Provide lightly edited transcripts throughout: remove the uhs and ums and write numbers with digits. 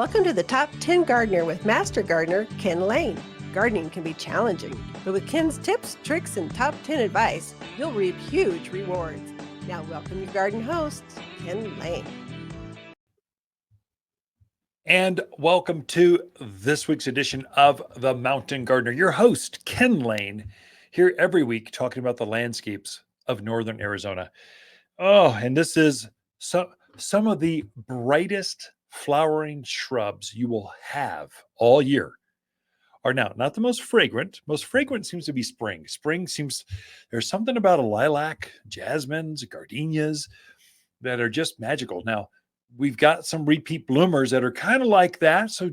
Welcome to the Top 10 Gardener with Master Gardener Ken Lain. Gardening can be challenging, but with Ken's tips, tricks, and top 10 advice, you'll reap huge rewards. Now welcome your garden host, Ken Lain. And welcome to this week's edition of The Mountain Gardener. Your host, Ken Lain, here every week talking about the landscapes of northern Arizona. Oh, and this is some of the brightest flowering shrubs you will have all year are now not the most fragrant. Most fragrant seems to be spring. There's something about a lilac, jasmines, gardenias that are just magical. Now, we've got some repeat bloomers that are kind of like that. So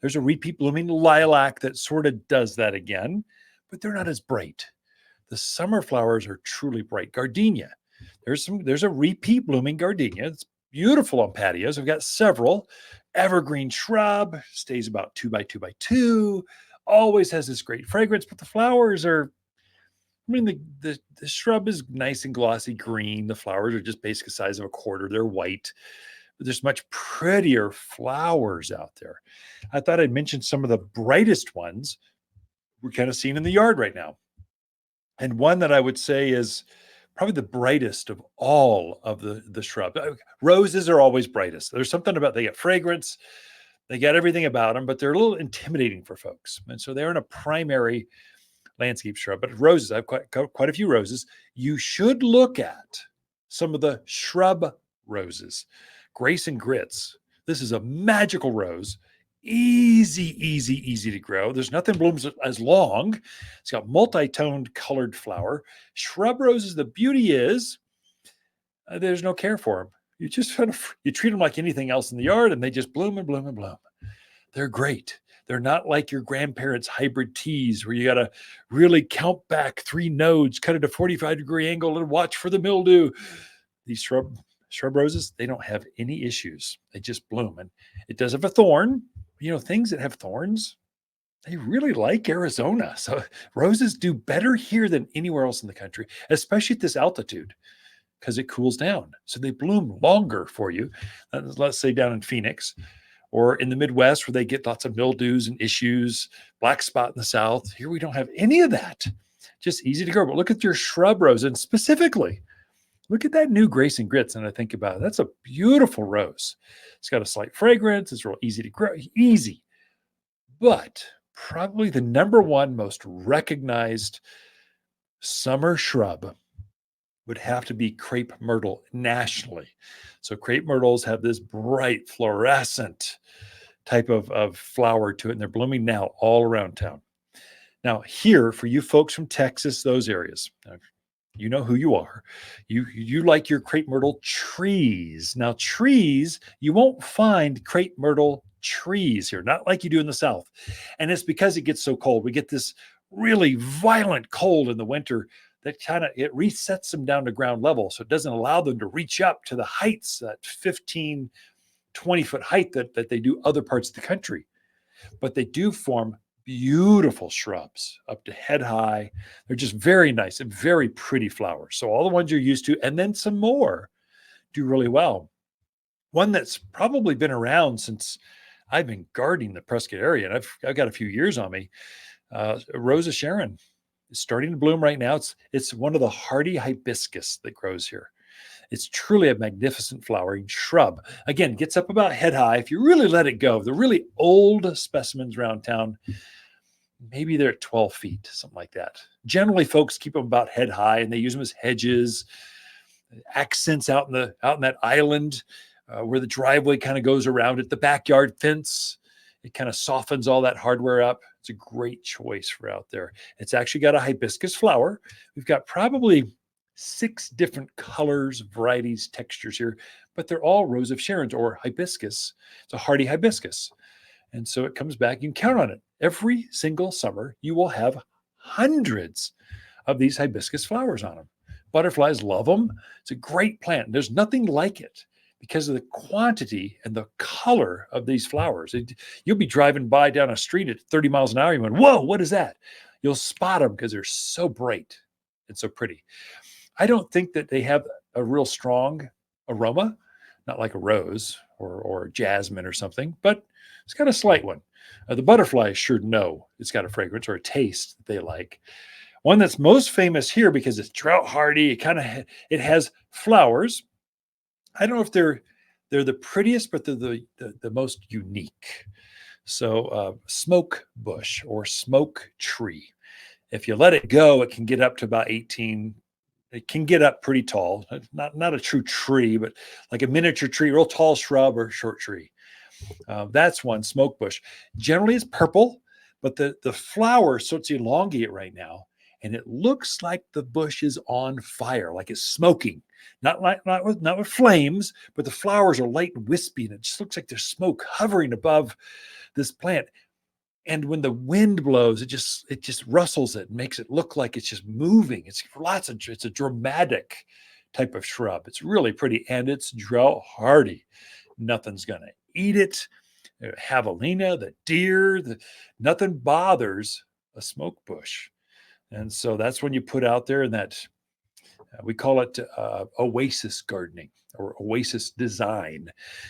there's a repeat blooming lilac that sort of does that again, but they're not as bright. The summer flowers are truly bright. Gardenia. There's a repeat blooming gardenia. It's beautiful on patios. I've got several. Evergreen shrub, stays about 2 by 2 by 2, always has this great fragrance, but the flowers are, the shrub is nice and glossy green. The flowers are just basically the size of a quarter. They're white, but there's much prettier flowers out there. I thought I'd mention some of the brightest ones we're kind of seeing in the yard right now. And one that I would say is probably the brightest of all of the shrub. Roses are always brightest. There's something about, they get fragrance, they get everything about them, but they're a little intimidating for folks. And so they're in a primary landscape shrub. But roses, I've quite a few roses. You should look at some of the shrub roses. Grace and Grits. This is a magical rose. Easy to grow. There's nothing blooms as long. It's got multi-toned colored flower. Shrub roses, the beauty is there's no care for them. You just you treat them like anything else in the yard, and they just bloom and bloom and bloom. They're great. They're not like your grandparents' hybrid teas where you got to really count back 3 nodes, cut it a 45-degree angle, and watch for the mildew. These shrub roses, they don't have any issues. They just bloom. And it does have a thorn. Things that have thorns, they really like Arizona. So roses do better here than anywhere else in the country, especially at this altitude, because it cools down. So they bloom longer for you. Let's say down in Phoenix or in the Midwest where they get lots of mildews and issues, black spot in the South. Here we don't have any of that. Just easy to grow. But look at your shrub rose, and specifically, look at that new Grace and Grits. And I think about it, that's a beautiful rose. It's got a slight fragrance. It's real easy to grow. Easy. But probably the number one most recognized summer shrub would have to be crepe myrtle nationally. So crepe myrtles have this bright fluorescent type of flower to it, and they're blooming now all around town. Now here, for you folks from Texas, those areas, you know who you are. You like your crepe myrtle trees. Now trees, you won't find crepe myrtle trees here, not like you do in the South. And it's because it gets so cold. We get this really violent cold in the winter that it resets them down to ground level. So it doesn't allow them to reach up to the heights, that 15, 20-foot height that they do other parts of the country. But they do form beautiful shrubs up to head high. They're just very nice and very pretty flowers. So all the ones you're used to, and then some more, do really well. One that's probably been around since I've been gardening the Prescott area, and I've got a few years on me. Rosa Sharon is starting to bloom right now. It's one of the hardy hibiscus that grows here. It's truly a magnificent flowering shrub. Again, gets up about head high if you really let it go. The really old specimens around town, maybe they're at 12 feet, something like that. Generally, folks keep them about head high, and they use them as hedges, accents out in that island where the driveway kind of goes around it. The backyard fence, it kind of softens all that hardware up. It's a great choice for out there. It's actually got a hibiscus flower. We've got probably 6 different colors, varieties, textures here, but they're all Rose of Sharon's or hibiscus. It's a hardy hibiscus. And so it comes back, you can count on it. Every single summer, you will have hundreds of these hibiscus flowers on them. Butterflies love them. It's a great plant. There's nothing like it because of the quantity and the color of these flowers. You'll be driving by down a street at 30 miles an hour. You went, whoa, what is that? You'll spot them because they're so bright and so pretty. I don't think that they have a real strong aroma, not like a rose or jasmine or something, but it's got a slight one. The butterflies sure know it's got a fragrance or a taste that they like. One that's most famous here because it's drought hardy. It has flowers. I don't know if they're the prettiest, but they're the most unique. So smoke bush or smoke tree. If you let it go, it can get up to about 18. It can get up pretty tall. Not a true tree, but like a miniature tree, real tall shrub or short tree. That's one, smoke bush. Generally, it's purple, but the flower starts to elongate right now, and it looks like the bush is on fire, like it's smoking. Not with flames, but the flowers are light and wispy, and it just looks like there's smoke hovering above this plant. And when the wind blows, it just rustles it and makes it look like it's just moving. It's a dramatic type of shrub. It's really pretty, and it's drought hardy. Nothing's gonna eat it. Javelina, the deer, nothing bothers a smoke bush. And so that's when you put out there in that we call it oasis gardening or oasis design.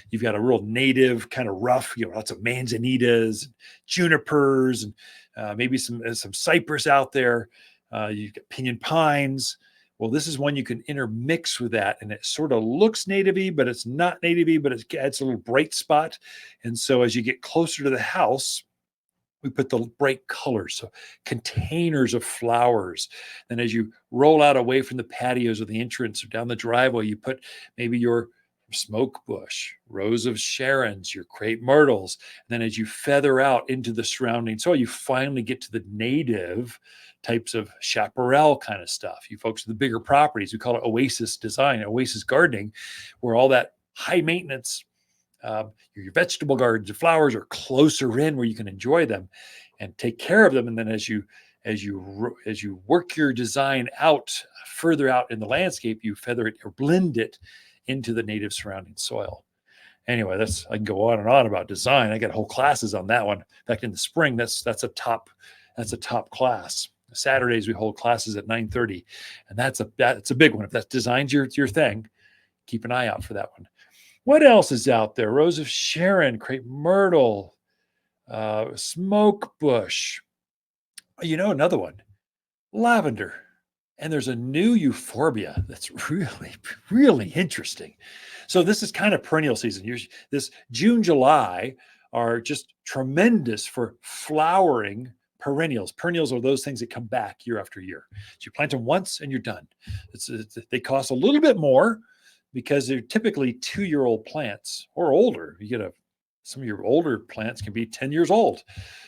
You've got a real native kind of rough, lots of manzanitas, junipers, and maybe some cypress out there. You've got pinyon pines. Well, this is one you can intermix with that, and it sort of looks native-y, but it's not native-y, but it adds a little bright spot. And so as you get closer to the house, we put the bright colors, so containers of flowers. Then as you roll out away from the patios or the entrance or down the driveway, you put maybe your smoke bush, rose of Sharons, your crepe myrtles. And then as you feather out into the surrounding soil, you finally get to the native types of chaparral kind of stuff. You folks with the bigger properties, we call it oasis design, oasis gardening, where all that high maintenance your vegetable gardens, the flowers are closer in where you can enjoy them and take care of them. And then as you work your design out further out in the landscape, you feather it or blend it into the native surrounding soil. Anyway, I can go on and on about design. I got whole classes on that one. In fact, in the spring, that's a top class. Saturdays we hold classes at 9:30, and that's a big one. If that design's your thing, keep an eye out for that one. What else is out there? Rose of Sharon, crepe myrtle, smoke bush. Another one, lavender. And there's a new euphorbia that's really, really interesting. So this is kind of perennial season. This June, July are just tremendous for flowering perennials. Perennials are those things that come back year after year. So you plant them once and you're done. They cost a little bit more, because they're typically 2-year-old plants or older. Some of your older plants can be 10 years old.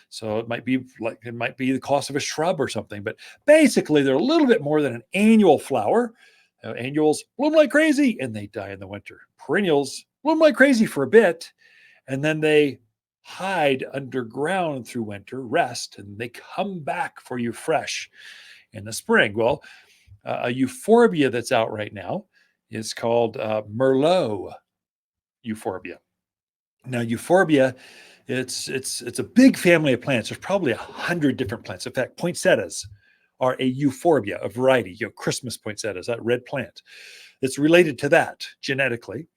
So it might be the cost of a shrub or something, but basically they're a little bit more than an annual flower. Annuals bloom like crazy and they die in the winter. Perennials bloom like crazy for a bit and then they hide underground through winter, rest, and they come back for you fresh in the spring. Well, a euphorbia that's out right now is called Merlot euphorbia. Now, euphorbia, it's a big family of plants. There's probably 100 different plants. In fact, poinsettias are a euphorbia, a variety. Christmas poinsettias, that red plant. It's related to that genetically,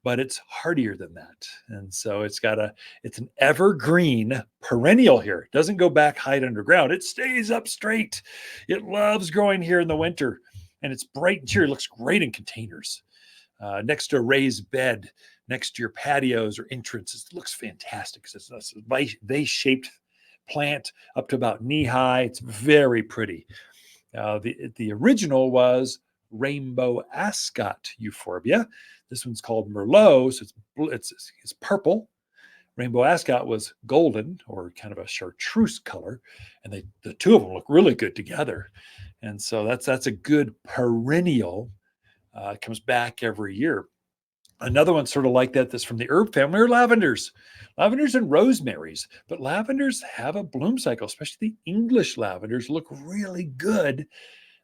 but it's hardier than that. And so it's an evergreen perennial here. It doesn't go back, hide underground. It stays up straight. It loves growing here in the winter. And it's bright and cheery. It looks great in containers. Next to a raised bed, next to your patios or entrances. It looks fantastic. It's a vase-shaped plant up to about knee high. It's very pretty. The original was rainbow ascot euphorbia. This one's called Merlot, so it's purple. Rainbow ascot was golden or kind of a chartreuse color, and the two of them look really good together. And so that's a good perennial. It comes back every year. Another one sort of like that's from the herb family are lavenders and rosemaries. But lavenders have a bloom cycle, especially the English lavenders look really good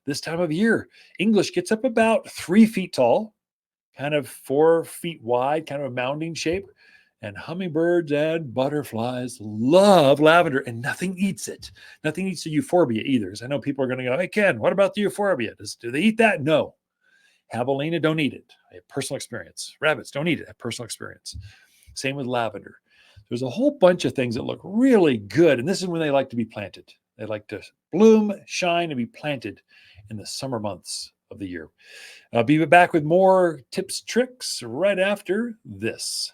this time of year. English gets up about 3 feet tall, kind of 4 feet wide, kind of a mounding shape. And hummingbirds and butterflies love lavender, and nothing eats it. Nothing eats the euphorbia either. So I know people are going to go, hey, Ken, what about the euphorbia? Do they eat that? No. Javelina don't eat it. I have personal experience. Rabbits don't eat it. I have personal experience. Same with lavender. There's a whole bunch of things that look really good. And this is when they like to be planted. They like to bloom, shine, and be planted in the summer months of the year. I'll be back with more tips, tricks right after this.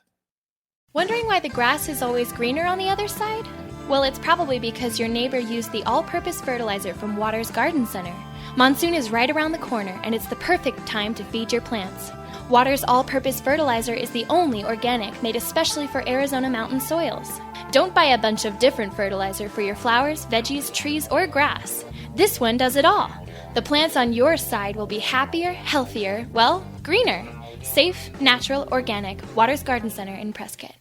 Wondering why the grass is always greener on the other side? Well, it's probably because your neighbor used the all-purpose fertilizer from Waters Garden Center. Monsoon is right around the corner, and it's the perfect time to feed your plants. Waters all-purpose fertilizer is the only organic made especially for Arizona mountain soils. Don't buy a bunch of different fertilizer for your flowers, veggies, trees, or grass. This one does it all. The plants on your side will be happier, healthier, well, greener. Safe, natural, organic. Waters Garden Center in Prescott.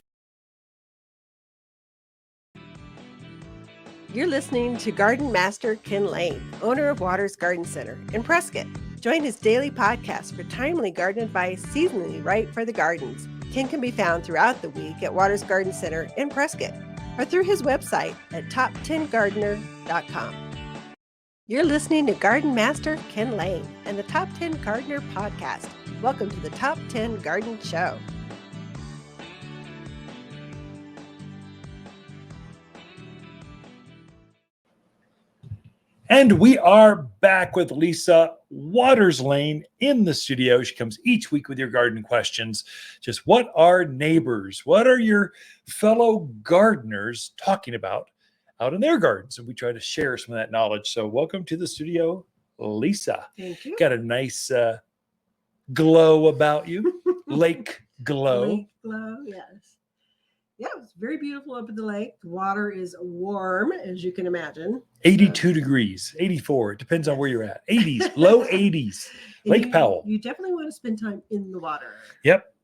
You're listening to Garden Master Ken Lain, owner of Waters Garden Center in Prescott. Join his daily podcast for timely garden advice seasonally right for the gardens. Ken can be found throughout the week at Waters Garden Center in Prescott or through his website at top10gardener.com. You're listening to Garden Master Ken Lain and the Top 10 Gardener podcast. Welcome to the Top 10 Garden Show. And we are back with Lisa Waters Lain in the studio. She comes each week with your garden questions. Just what are neighbors? What are your fellow gardeners talking about out in their gardens? And we try to share some of that knowledge. So welcome to the studio, Lisa. Thank you. Got a nice glow about you, lake glow. Lake glow, yes. Yeah, it's very beautiful up at the lake. The water is warm, as you can imagine. 82 degrees, 84. It depends on where you're at. 80s, low 80s. Lake Powell. You definitely want to spend time in the water. Yep.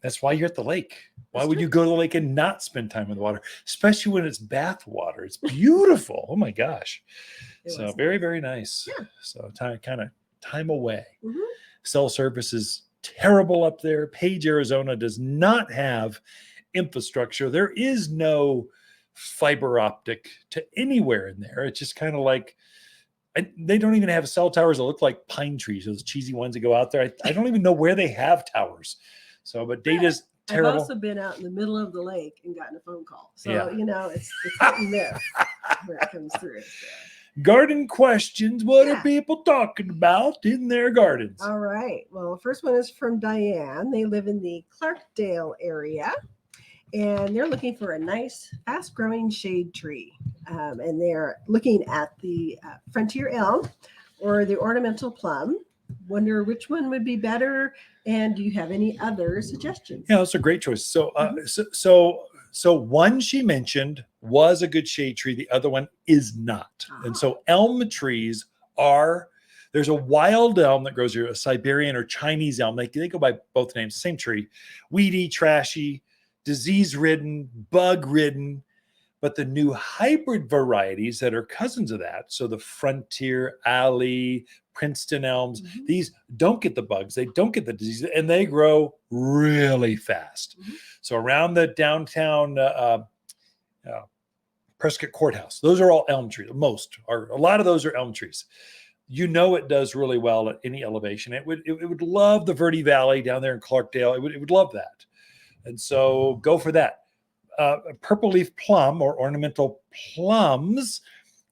That's why you're at the lake. Why That's would true. you go to the lake and not spend time in the water, especially when it's bath water? It's beautiful. Oh my gosh. It So was very, nice. very nice. Yeah. So time away. Mhm. Cell service is terrible up there. Page, Arizona does not have infrastructure. There is no fiber optic to anywhere in there. It's just kind of like, they don't even have cell towers that look like pine trees, those cheesy ones that go out there. I don't even know where they have towers. So, but data's terrible. I've also been out in the middle of the lake and gotten a phone call. So, Yeah. it's getting there where it comes through. So. Garden questions. What Yeah. are people talking about in their gardens? All right. Well, the first one is from Diane. They live in the Clarkdale area. And they're looking for a nice, fast-growing shade tree. And they're looking at the frontier elm or the ornamental plum. Wonder which one would be better. And do you have any other suggestions? Yeah, that's a great choice. So, so one she mentioned was a good shade tree. The other one is not. And so elm trees there's a wild elm that grows here, a Siberian or Chinese elm. They go by both names, same tree. Weedy, trashy, disease-ridden, bug-ridden, but the new hybrid varieties that are cousins of that, so the Frontier, Alley, Princeton elms, these don't get the bugs, they don't get the disease, and they grow really fast. So around the downtown Prescott Courthouse, those are all elm trees. A lot of those are elm trees. You know it does really well at any elevation. It would love the Verde Valley down there in Clarkdale. It would love that. And so go for that. Purple leaf plum or ornamental plums,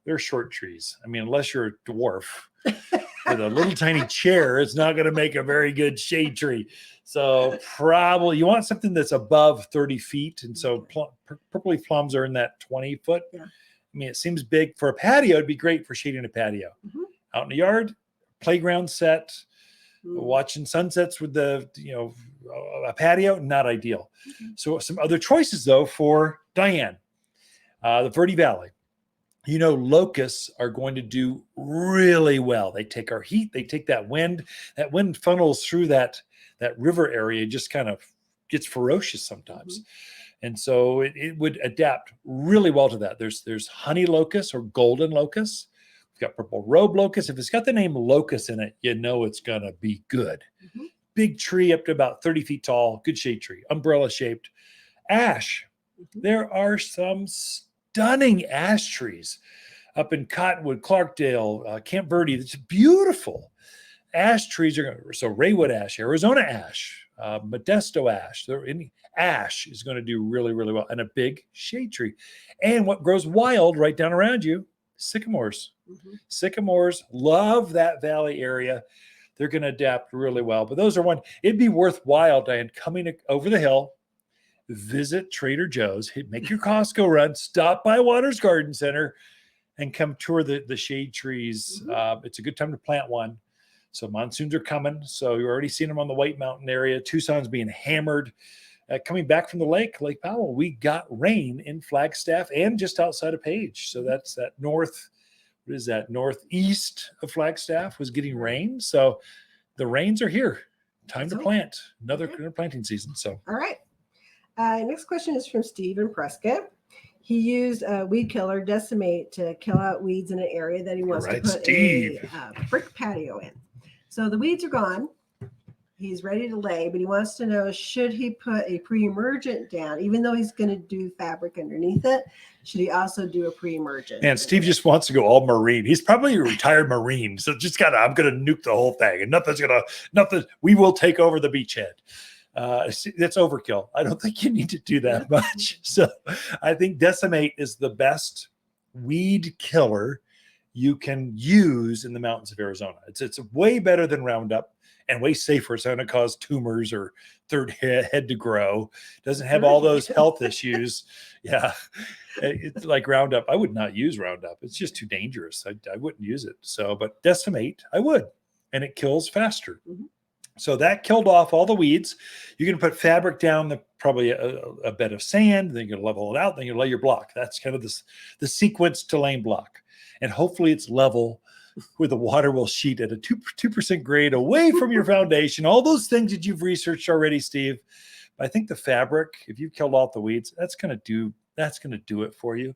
they're short trees. I mean, unless you're a dwarf with a little tiny chair, it's not going to make a very good shade tree. So probably you want something that's above 30 feet. And so purple leaf plums are in that 20-foot. Yeah. I mean, it seems big for a patio. It'd be great for shading a patio. Out in the yard, playground set, watching sunsets with a patio, not ideal. So some other choices though for Diane, the Verde Valley. Locusts are going to do really well. They take our heat, they take that wind funnels through that river area, just kind of gets ferocious sometimes. And so it would adapt really well to that. There's honey locusts or golden locusts. We've got purple robe locust. If it's got the name locust in it, it's going to be good. Big tree up to about 30 feet tall, good shade tree, umbrella shaped. Ash. There are some stunning ash trees up in Cottonwood, Clarkdale, Camp Verde. It's beautiful. Ash trees so Raywood ash, Arizona ash, Modesto ash. Any ash is going to do really, really well. And a big shade tree. And what grows wild right down around you, sycamores. Sycamores love that valley area. They're going to adapt really well. But those are one. It'd be worthwhile, Diane, coming over the hill, visit Trader Joe's, make your Costco run, stop by Waters Garden Center, and come tour the shade trees. It's a good time to plant one. So monsoons are coming. So you're already seeing them on the White Mountain area. Tucson's being hammered. Coming back from the Lake Powell, we got rain in Flagstaff and just outside of Page. So that's that northeast of Flagstaff was getting rain. So the rains are here. Time to plant. Another planting season. So all right. Next question is from Steve in Prescott. He used a weed killer, Decimate, to kill out weeds in an area that he wants to put a brick patio in. So the weeds are gone. He's ready to lay, but he wants to know, should he put a pre-emergent down, even though he's going to do fabric underneath it? Should he also do a pre-emergent? And Steve just wants to go all marine. He's probably a retired Marine. So I'm going to nuke the whole thing and nothing. We will take over the beachhead. That's overkill. I don't think you need to do that much. So I think Decimate is the best weed killer you can use in the mountains of Arizona. It's way better than Roundup and way safer. It's not going to cause tumors or third head to grow. Doesn't have all those health issues. Yeah. It's like Roundup. I would not use Roundup. It's just too dangerous. I wouldn't use it. So, but Decimate, I would. And it kills faster. So that killed off all the weeds. You're going to put fabric down, probably a bed of sand. Then you're going to level it out. Then you lay your block. That's kind of the sequence to laying block. And hopefully it's level where the water will sheet at a 2% grade away from your foundation. All those things that you've researched already, Steve. But I think the fabric, if you've killed off the weeds, that's going to do it for you.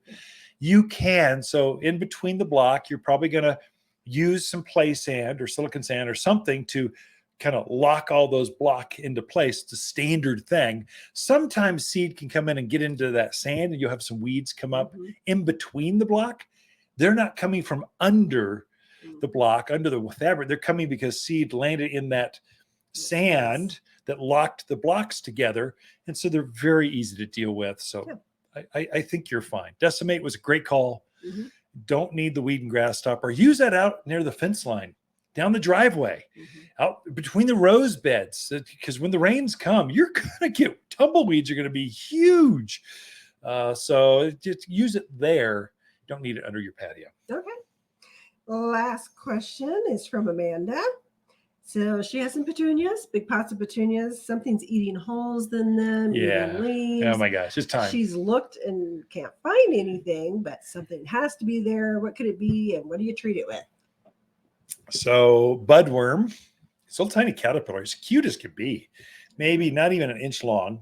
You can. So in between the block, you're probably going to use some play sand or silicon sand or something to kind of lock all those block into place. It's a standard thing. Sometimes seed can come in and get into that sand and you'll have some weeds come up in between the block. They're not coming from under the block, under the fabric. They're coming because seed landed in that sand that locked the blocks together. And so they're very easy to deal with. So I think you're fine. Decimate was a great call. Don't need the weed and grass stopper. Use that out near the fence line, down the driveway, out between the rose beds, because when the rains come, you're going to get tumbleweeds are going to be huge. So just use it there. Don't need it under your patio. Okay. Last question is from Amanda. So she has some petunias, big pots of petunias. Something's eating holes in them, eating leaves. Oh my gosh, it's time. She's looked and can't find anything, but something has to be there. What could it be, and what do you treat it with? So budworm, it's a little tiny caterpillar, as cute as could be, maybe not even an inch long.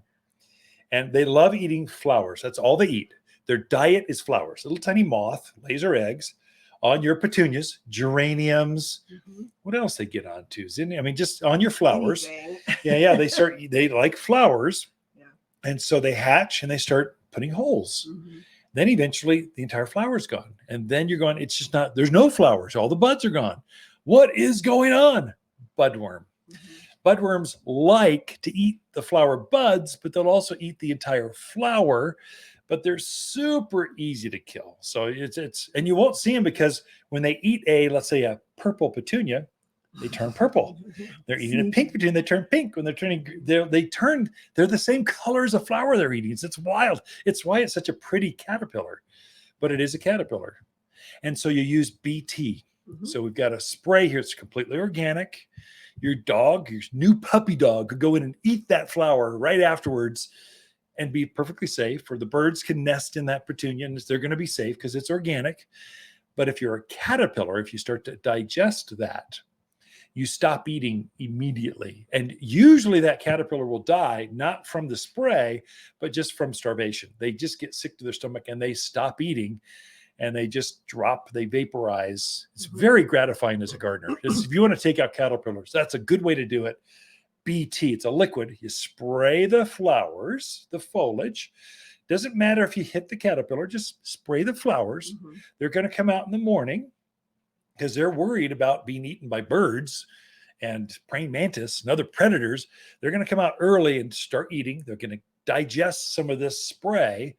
And they love eating flowers. That's all they eat. Their diet is flowers. Little tiny moth lays her eggs on your petunias, geraniums. What else they get onto? Just on your flowers. They like flowers. And so they hatch and they start putting holes. Then eventually the entire flower is gone. And then you're going, it's just not, there's no flowers. All the buds are gone. What is going on? Budworm. Budworms like to eat the flower buds, but they'll also eat the entire flower. But they're super easy to kill. So and you won't see them because when they eat let's say a purple petunia, they turn purple. They're eating a pink petunia, they turn pink. When they're the same color as a flower they're eating. It's wild. It's why it's such a pretty caterpillar, but it is a caterpillar. And so you use BT. So we've got a spray here. It's completely organic. Your new puppy dog could go in and eat that flower right afterwards and be perfectly safe, or the birds can nest in that petunia and they're going to be safe because it's organic. But if you're a caterpillar, if you start to digest that, you stop eating immediately. And usually that caterpillar will die, not from the spray, but just from starvation. They just get sick to their stomach and they stop eating and they just drop, they vaporize. It's very gratifying as a gardener. If you want to take out caterpillars, that's a good way to do it. BT, it's a liquid. You spray the flowers, the foliage. Doesn't matter if you hit the caterpillar, just spray the flowers. They're going to come out in the morning because they're worried about being eaten by birds And praying mantis and other predators, they're going to come out early and start eating. They're going to digest some of this spray,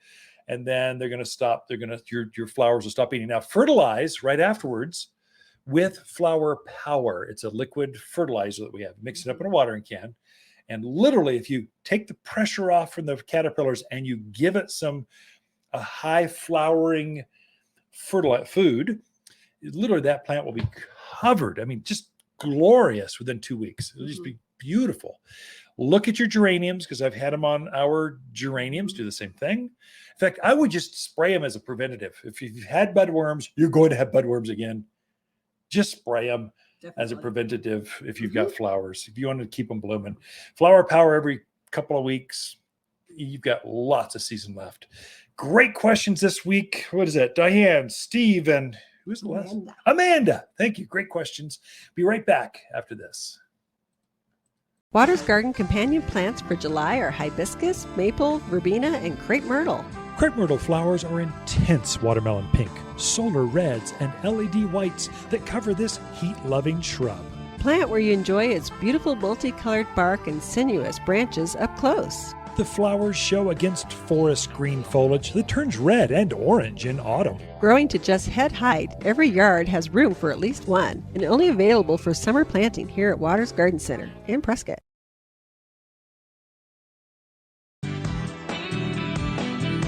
and then they're going to stop. Your flowers will stop eating. Now, fertilize right afterwards with flower power. It's a liquid fertilizer that we have. Mix it up in a watering can. And literally, if you take the pressure off from the caterpillars and you give it a high flowering food, literally that plant will be covered. I mean, just glorious within 2 weeks. It'll just be beautiful. Look at your geraniums, because I've had them on our geraniums, do the same thing. In fact, I would just spray them as a preventative. If you've had budworms, you're going to have budworms again. Just spray them. Definitely. As a preventative if you've got flowers, if you want to keep them blooming. Flower power every couple of weeks. You've got lots of season left. Great questions this week. What is that? Diane, Steve, and who's the last? Amanda. Thank you. Great questions. Be right back after this. Waters Garden companion plants for July are hibiscus, maple, verbena, and crepe myrtle. Crepe myrtle flowers are intense watermelon pink, solar reds, and LED whites that cover this heat-loving shrub. Plant where you enjoy its beautiful multicolored bark and sinuous branches up close. The flowers show against forest green foliage that turns red and orange in autumn. Growing to just head height, every yard has room for at least one, and only available for summer planting here at Waters Garden Center in Prescott.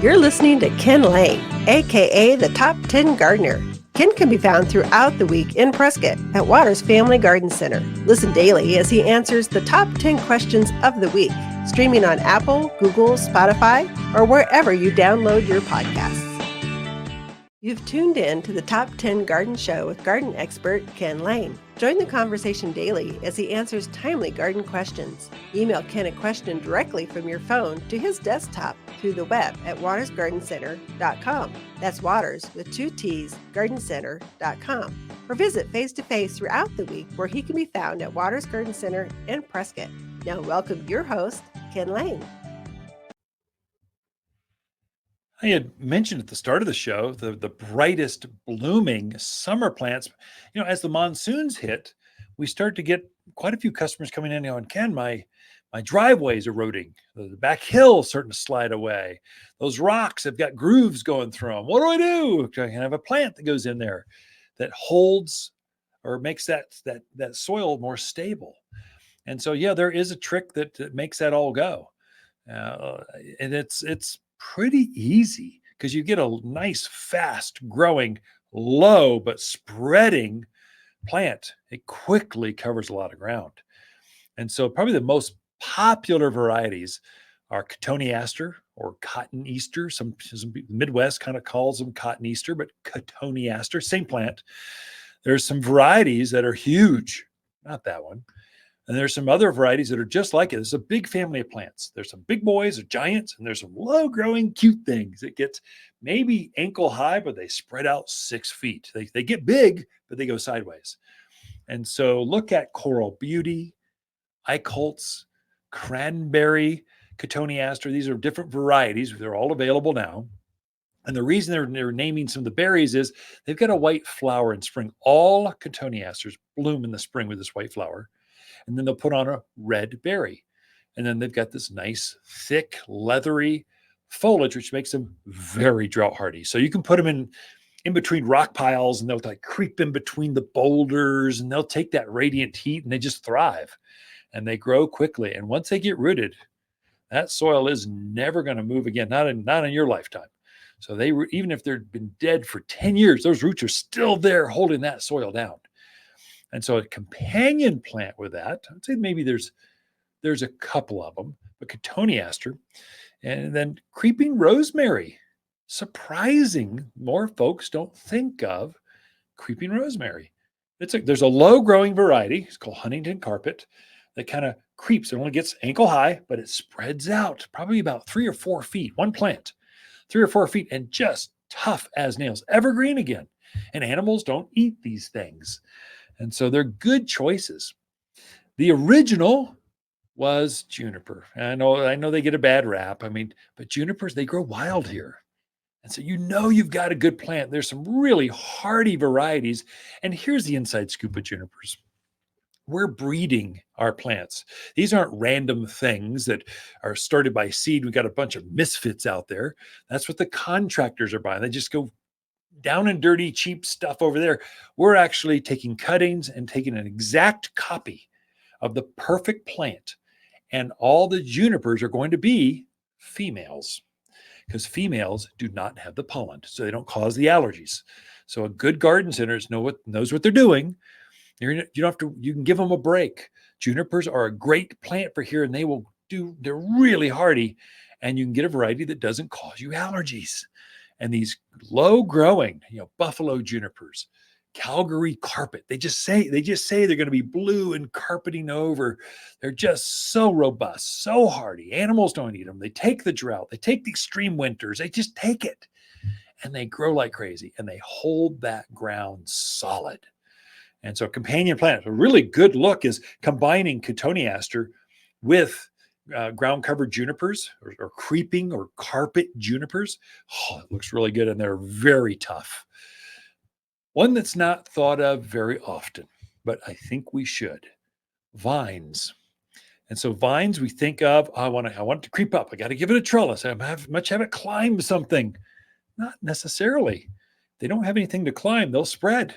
You're listening to Ken Lain, aka the Top 10 Gardener. Ken can be found throughout the week in Prescott at Waters Family Garden Center. Listen daily as he answers the top 10 questions of the week, streaming on Apple, Google, Spotify, or wherever you download your podcasts. You've tuned in to the Top 10 Garden Show with garden expert Ken Lain. Join the conversation daily as he answers timely garden questions. Email Ken a question directly from your phone to his desktop through the web at WattersGardenCenter.com. That's Waters with 2 T's, GardenCenter.com. Or visit face-to-face throughout the week where he can be found at Waters Garden Center in Prescott. Now welcome your host, Ken Lain. I had mentioned at the start of the show, the brightest blooming summer plants. As the monsoons hit, we start to get quite a few customers coming in and Ken, my driveway's eroding. The back hill's starting to slide away. Those rocks have got grooves going through them. What do I do? I can have a plant that goes in there that holds or makes that soil more stable. And so, there is a trick that makes that all go. And it's pretty easy because you get a nice, fast growing, low, but spreading plant. It quickly covers a lot of ground. And so probably the most popular varieties are cotoneaster or cotton Easter. Some Midwest kind of calls them cotton Easter, but cotoneaster, same plant. There's some varieties that are huge, not that one. And there's some other varieties that are just like it. There's a big family of plants. There's some big boys or giants, and there's some low-growing cute things. It gets maybe ankle high, but they spread out 6 feet. They get big, but they go sideways. And so look at Coral Beauty, Eichholz, Cranberry, Cotoneaster. These are different varieties. They're all available now. And the reason they're naming some of the berries is they've got a white flower in spring. All Cotoneasters bloom in the spring with this white flower. And then they'll put on a red berry. And then they've got this nice, thick, leathery foliage, which makes them very drought hardy. So you can put them in between rock piles and they'll creep in between the boulders and they'll take that radiant heat and they just thrive and they grow quickly. And once they get rooted, that soil is never going to move again, not in your lifetime. So even if they've been dead for 10 years, those roots are still there holding that soil down. And so a companion plant with that, I'd say maybe there's a couple of them, but cotoneaster, and then creeping rosemary. Surprising, more folks don't think of creeping rosemary. There's a low growing variety. It's called Huntington carpet that kind of creeps. It only gets ankle high, but it spreads out probably about 3 or 4 feet. One plant, 3 or 4 feet, and just tough as nails. Evergreen again. And animals don't eat these things. And so they're good choices. The original was juniper. I know they get a bad rap. But junipers, they grow wild here. And so you've got a good plant. There's some really hardy varieties. And here's the inside scoop of junipers. we're breeding our plants. These aren't random things that are started by seed. We got a bunch of misfits out there. That's what the contractors are buying. They just go down and dirty, cheap stuff over there. We're actually taking cuttings and taking an exact copy of the perfect plant. And all the junipers are going to be females, because females do not have the pollen, so they don't cause the allergies. So a good garden center knows what they're doing. You don't have to. You can give them a break. Junipers are a great plant for here, and they're really hardy, and you can get a variety that doesn't cause you allergies. And these low growing, buffalo junipers, Calgary carpet, they just say they're going to be blue and carpeting over. They're just so robust, so hardy. Animals don't eat them. They take the drought. They take the extreme winters. They just take it, and they grow like crazy, and they hold that ground solid. And so companion plants, a really good look is combining cotoneaster with ground covered junipers or creeping or carpet junipers. Oh, it looks really good, and they're very tough. One that's not thought of very often, but I think we should: vines. And so vines, we think of, I want it to creep up. I got to give it a trellis. I have it climb something. Not necessarily. They don't have anything to climb. They'll spread.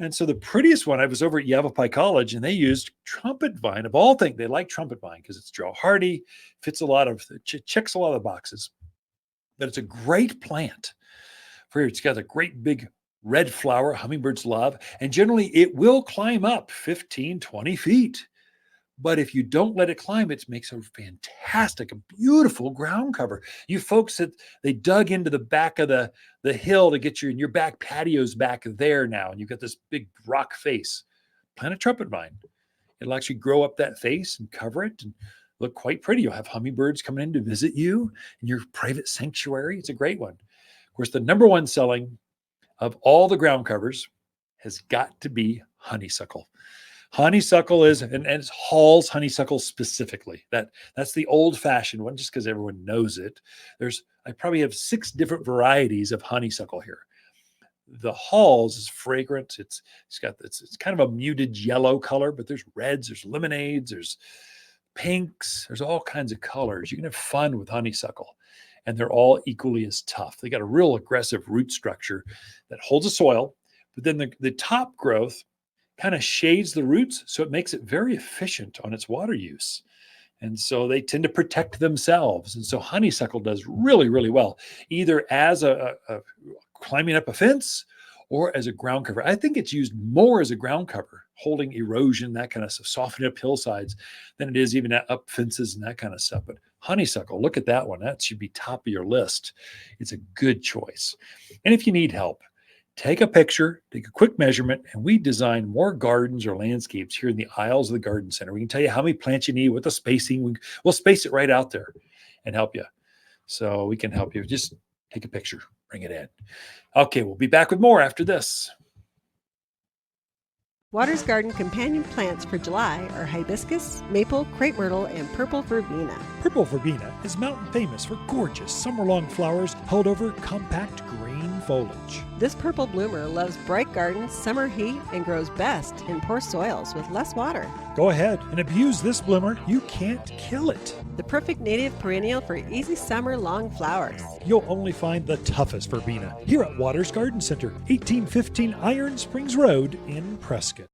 And so the prettiest one, I was over at Yavapai College, and they used trumpet vine of all things. They like trumpet vine because it's drought hardy, checks a lot of the boxes. But it's a great plant. It's got a great big red flower hummingbirds love, and generally it will climb up 15, 20 feet. But if you don't let it climb, it makes a fantastic, a beautiful ground cover. You folks that they dug into the back of the hill to get your back patios back there now, and you've got this big rock face. Plant a trumpet vine. It'll actually grow up that face and cover it and look quite pretty. You'll have hummingbirds coming in to visit you in your private sanctuary. It's a great one. Of course, the number one selling of all the ground covers has got to be honeysuckle. Honeysuckle and it's Hall's honeysuckle specifically. That's the old-fashioned one, just because everyone knows it. I probably have 6 different varieties of honeysuckle here. The Hall's is fragrant. It's kind of a muted yellow color, but there's reds, there's lemonades, there's pinks, there's all kinds of colors. You can have fun with honeysuckle, and they're all equally as tough. They got a real aggressive root structure that holds the soil, but then the top growth kind of shades the roots, so it makes it very efficient on its water use. And so they tend to protect themselves. And so honeysuckle does really, really well, either as a climbing up a fence or as a ground cover. I think it's used more as a ground cover, holding erosion, that kind of stuff, softening up hillsides, than it is even up fences and that kind of stuff. But honeysuckle, look at that one. That should be top of your list. It's a good choice. And if you need help, take a picture, take a quick measurement, and we design more gardens or landscapes here in the aisles of the garden center. We can tell you how many plants you need, what the spacing. We'll space it right out there and help you. So we can help you. Just take a picture, bring it in. Okay, we'll be back with more after this. Waters Garden companion plants for July are hibiscus, maple, crepe myrtle, and purple verbena. Purple verbena is mountain famous for gorgeous summer-long flowers held over compact green foliage. This purple bloomer loves bright gardens, summer heat, and grows best in poor soils with less water. Go ahead and abuse this bloomer. You can't kill it. The perfect native perennial for easy summer long flowers. You'll only find the toughest verbena here at Waters Garden Center, 1815 Iron Springs Road in Prescott.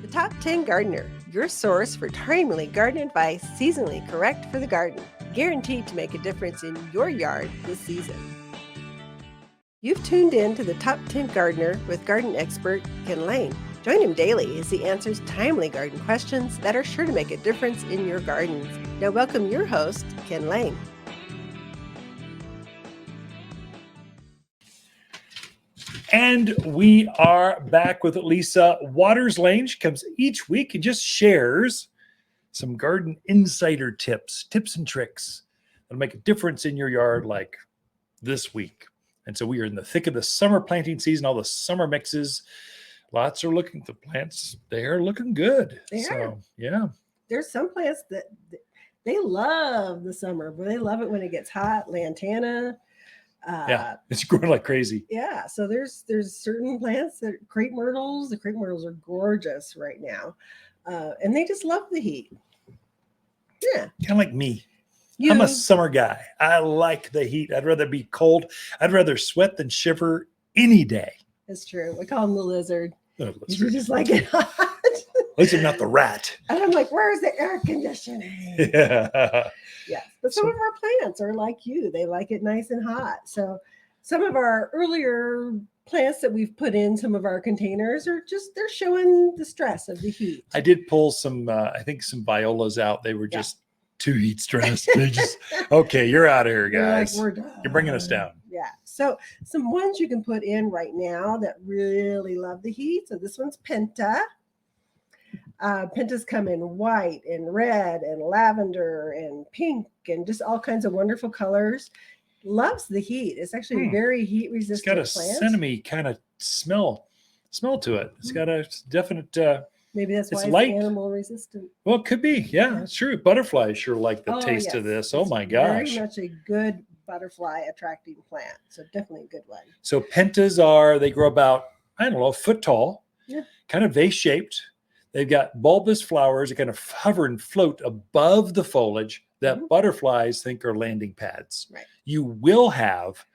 The Top 10 Gardener, your source for timely garden advice seasonally correct for the garden, guaranteed to make a difference in your yard this season. You've tuned in to the Top 10 Gardener with garden expert Ken Lain. Join him daily as he answers timely garden questions that are sure to make a difference in your gardens. Now welcome your host, Ken Lain. And we are back with Lisa Waters Lain. She comes each week and just shares some garden insider tips and tricks that'll make a difference in your yard like this week. And so we are in the thick of the summer planting season, all the summer mixes. Lots are looking, the plants, they're looking good. Yeah. There's some plants that they love the summer, but they love it when it gets hot. Lantana, Yeah, it's growing like crazy. Yeah, so there's certain plants that crepe myrtles. The crepe myrtles are gorgeous right now, and they just love the heat. Yeah, Kind of like me. you, I'm a summer guy. I like the heat. I'd rather be cold. I'd rather sweat than shiver any day. It's true. We call him the lizard. Oh, You just like it hot. At least I'm not the rat. And I'm like, where's the air conditioning? Yeah. Yes, but some of our plants are like you. They like it nice and hot. So some of our earlier plants that we've put in some of our containers are just, they're showing the stress of the heat. I did pull some, I think some violas out. They were just too heat stressed. They just, okay, you're out of here, guys. We're done. You're bringing us down. Yeah. So some ones you can put in right now that really love the heat. So this one's Penta. Pentas come in white and red and lavender and pink and just all kinds of wonderful colors. Loves the heat. It's actually a very heat resistant It's got a plant. cinnamony kind of smell to it. It's got a definite Maybe that's why it's it's light. animal resistant. Well, it could be. Yeah, that's true. Butterflies sure like the taste yes. of this. Oh It's my gosh. Very much a good butterfly attracting plant. So definitely a good one. So pentas they grow about, I don't know, a foot tall, kind of vase shaped. They've got bulbous flowers that kind of hover and float above the foliage that butterflies think are landing pads. Right. You will have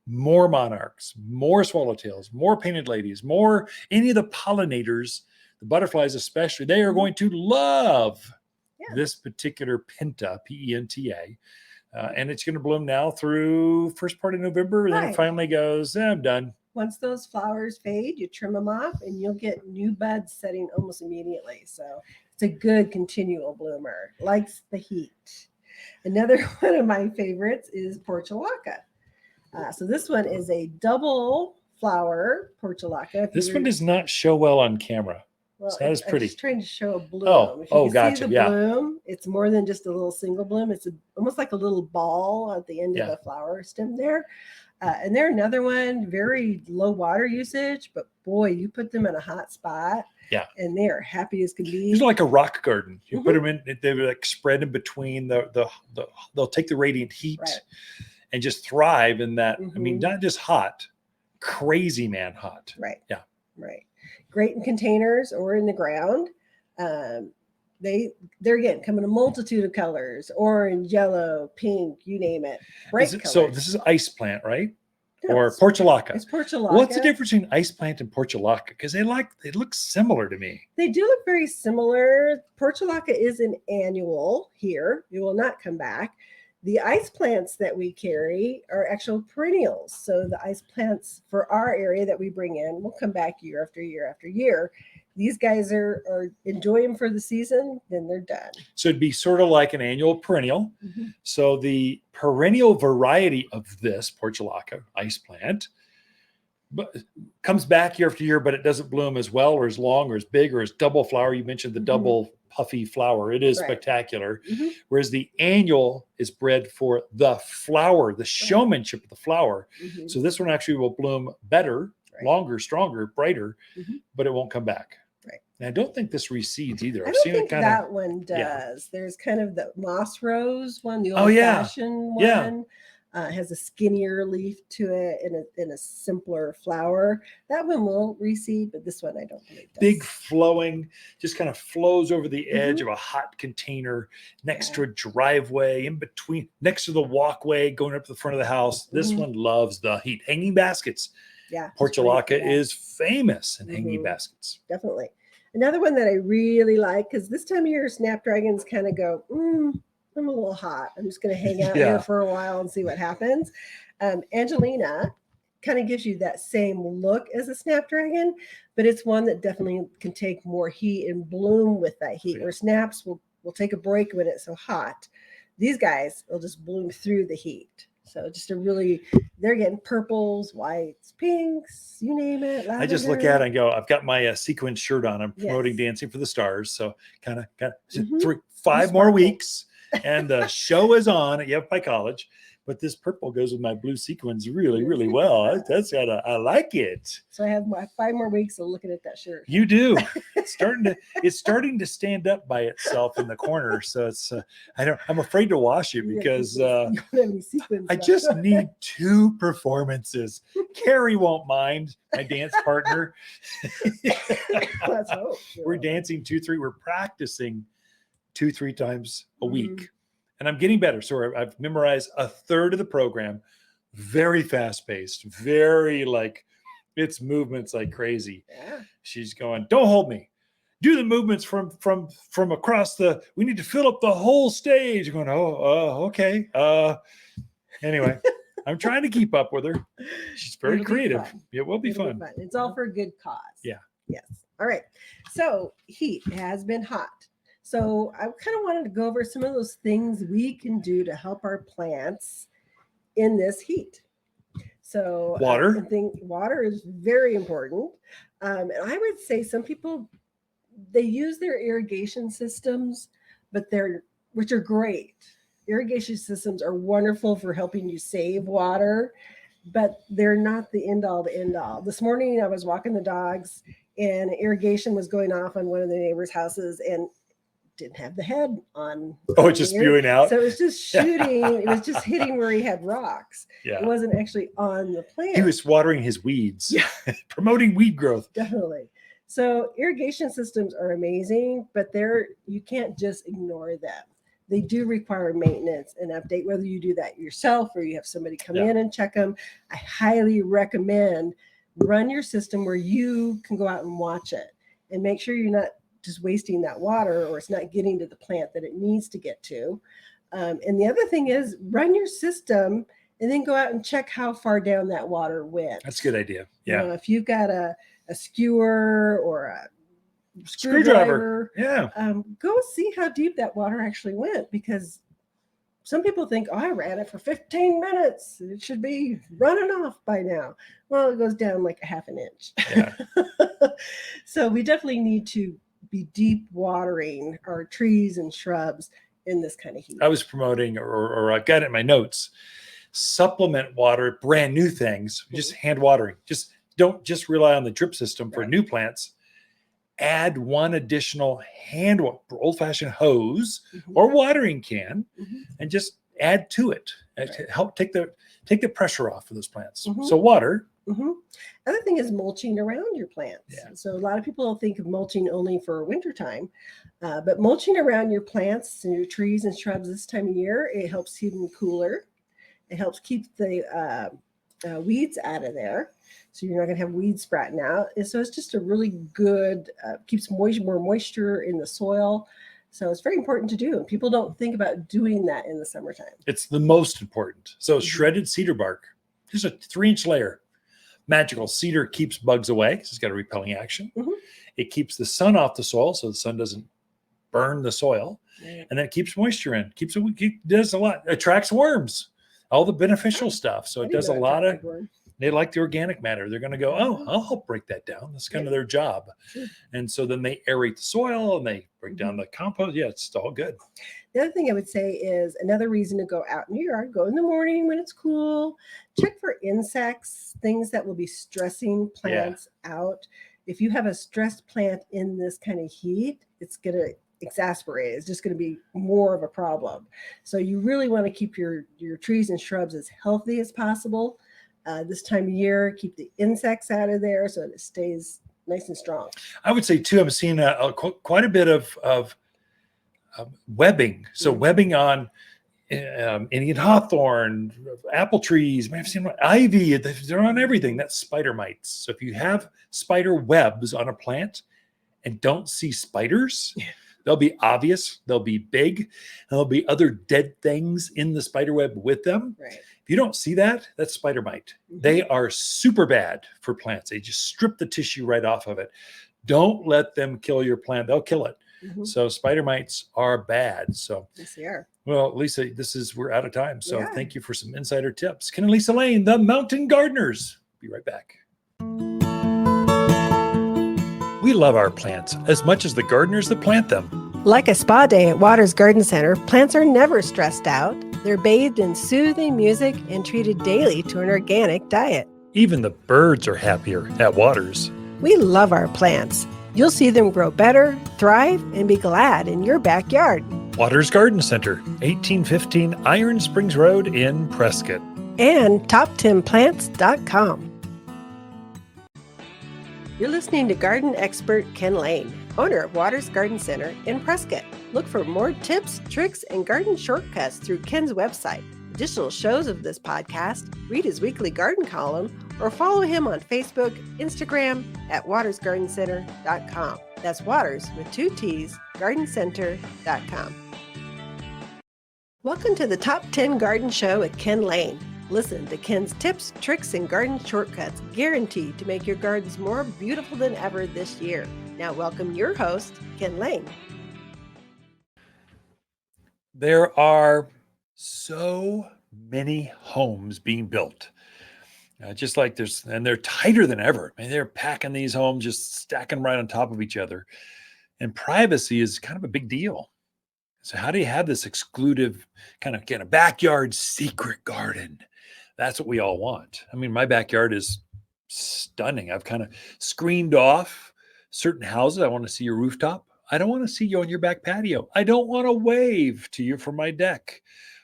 more monarchs, more swallowtails, more painted ladies, more any of the pollinators, the butterflies especially. They are going to love this particular Penta, P-E-N-T-A. And it's going to bloom now through first part of November. And then it finally goes, I'm done. Once those flowers fade, you trim them off and you'll get new buds setting almost immediately. So it's a good continual bloomer. Likes the heat. Another one of my favorites is Portulaca. So this one is a double flower Portulaca. This one does not show well on camera. Well, So that is pretty. I'm just trying to show a bloom. Oh, If you can gotcha. See the bloom, it's more than just a little single bloom. It's almost like a little ball at the end of the flower stem there. And they're another one, very low water usage, but boy, you put them in a hot spot. Yeah. And they are happy as can be. It's like a rock garden. You put them in, they were like spread in between they'll take the radiant heat and just thrive in that. I mean, not just hot, crazy man hot. Right. Yeah. Right. Great in containers or in the ground. They're again come in a multitude of colors: orange, yellow, pink, you name it. So this is ice plant, right? No, or Portulaca. It's Portulaca. What's the difference between ice plant and Portulaca? Because they look similar to me. They do look very similar. Portulaca is an annual here. It will not come back. The ice plants that we carry are actual perennials. So the ice plants for our area that we bring in will come back year after year after year. These guys are enjoy them for the season, then they're done. So it'd be sort of like an annual perennial. So the perennial variety of this Portulaca ice plant comes back year after year, but it doesn't bloom as well or as long or as big or as double flower. You mentioned the double puffy flower. It is spectacular. Whereas the annual is bred for the flower, the showmanship of the flower. So this one actually will bloom better, longer, stronger, brighter, but it won't come back. Right. And I don't think this reseeds either. I don't think that one does. There's kind of the moss rose one, the old-fashioned one. Has a skinnier leaf to it and a simpler flower. That one will reseed, but this one I don't believe does. Big flowing, just kind of flows over the edge of a hot container next to a driveway, in between, next to the walkway, going up to the front of the house. This one loves the heat. Hanging baskets. Yeah. Portulaca is famous in hanging baskets. Definitely. Another one that I really like, because this time of year, snapdragons kind of go, I'm a little hot. I'm just going to hang out here for a while and see what happens. Angelina kind of gives you that same look as a snapdragon, but it's one that definitely can take more heat and bloom with that heat, where snaps will take a break when it's so hot. These guys will just bloom through the heat. So just they're getting purples, whites, pinks, you name it. Lavender. I just look at it and go, I've got my sequin shirt on. I'm promoting Dancing for the Stars. So kind of 5 more weeks and the show is on at Yavapai College. but this purple goes with my blue sequins really, really well. I like it. So I have 5 more weeks of looking at that shirt. You do. It's starting to stand up by itself in the corner. So it's I'm afraid to wash it because you don't have any sequins I left. just need 2 performances. Carrie won't mind, my dance partner. Let's hope. We're dancing 2-3. We're practicing 2-3 times a week. And I'm getting better. So I've memorized a third of the program, very fast paced, very like it's movements like crazy. Yeah. She's going, don't hold me. Do the movements from across we need to fill up the whole stage. I'm going, okay. Anyway, I'm trying to keep up with her. She's very creative. It will be fun. It's all for a good cause. Yeah. Yes. All right. So heat has been hot. So I kind of wanted to go over some of those things we can do to help our plants in this heat. So water. I think water is very important. And I would say some people, they use their irrigation systems, which are great. Irrigation systems are wonderful for helping you save water, but they're not the end all to end all. This morning I was walking the dogs and irrigation was going off on one of the neighbors' houses and didn't have the head on. It's just spewing out. So it was just shooting. It was just hitting where he had rocks. Yeah. It wasn't actually on the plant. He was watering his weeds, promoting weed growth. Definitely. So irrigation systems are amazing, but you can't just ignore them. They do require maintenance and update, whether you do that yourself or you have somebody come in and check them. I highly recommend run your system where you can go out and watch it and make sure you're not just wasting that water or it's not getting to the plant that it needs to get to. And the other thing is run your system and then go out and check how far down that water went. That's a good idea. Yeah. You know, if you've got a skewer or a screwdriver, go see how deep that water actually went, because some people think, I ran it for 15 minutes. It should be running off by now. Well, it goes down like a half an inch. Yeah. So we definitely need to be deep watering our trees and shrubs in this kind of heat. I was promoting, or I got it in my notes, supplement water, brand new things, just hand watering. Just don't just rely on the drip system for new plants. Add one additional old-fashioned hose or watering can, and just add to it to help take the pressure off of those plants. So water. Other thing is mulching around your plants. Yeah. So a lot of people think of mulching only for wintertime, but mulching around your plants and your trees and shrubs this time of year, it helps keep them cooler. It helps keep the weeds out of there. So you're not going to have weeds sprouting out. And so it's just a really good, keeps more moisture in the soil. So it's very important to do. And people don't think about doing that in the summertime. It's the most important. So shredded cedar bark, just a 3-inch layer. Magical. Cedar keeps bugs away because it's got a repelling action. It keeps the sun off the soil so the sun doesn't burn the soil. And then it keeps moisture in. It does a lot. Attracts worms. All the beneficial stuff. So it does a lot of, they like the organic matter. They're going to go, I'll help break that down. That's kind of their job. And so then they aerate the soil and they break down the compost. Yeah, it's all good. The other thing I would say is another reason to go out in your yard, go in the morning when it's cool, check for insects, things that will be stressing plants out. If you have a stressed plant in this kind of heat, it's going to exasperate. It's just going to be more of a problem. So you really want to keep your trees and shrubs as healthy as possible. This time of year, keep the insects out of there so that it stays nice and strong. I would say too, I'm seeing quite a bit of webbing. So webbing on Indian hawthorn, apple trees, I've seen ivy, they're on everything. That's spider mites. So if you have spider webs on a plant and don't see spiders, they'll be obvious, they'll be big, and there'll be other dead things in the spider web with them. Right. If you don't see that, that's spider mite. They are super bad for plants. They just strip the tissue right off of it. Don't let them kill your plant. They'll kill it. So spider mites are bad. So yes, they are. Well, Lisa, we're out of time. So thank you for some insider tips. Ken and Lisa Lain, the Mountain Gardeners. Be right back. We love our plants as much as the gardeners that plant them. Like a spa day at Waters Garden Center, plants are never stressed out. They're bathed in soothing music and treated daily to an organic diet. Even the birds are happier at Watters. We love our plants. You'll see them grow better, thrive, and be glad in your backyard. Watters Garden Center, 1815 Iron Springs Road in Prescott. And top10plants.com. You're listening to garden expert Ken Lain, owner of Watters Garden Center in Prescott. Look for more tips, tricks, and garden shortcuts through Ken's website. Additional shows of this podcast, read his weekly garden column, or follow him on Facebook, Instagram at WattersGardenCenter.com. That's Watters with 2 T's, GardenCenter.com. Welcome to the Top 10 Garden Show with Ken Lain. Listen to Ken's tips, tricks, and garden shortcuts guaranteed to make your gardens more beautiful than ever this year. Now welcome your host, Ken Lain. There are so many homes being built. Just like and they're tighter than ever. I mean, they're packing these homes, just stacking right on top of each other. And privacy is kind of a big deal. So how do you have this exclusive kind of a backyard secret garden? That's what we all want. I mean, my backyard is stunning. I've kind of screened off certain houses. I want to see your rooftop. I don't want to see you on your back patio. I don't want to wave to you from my deck.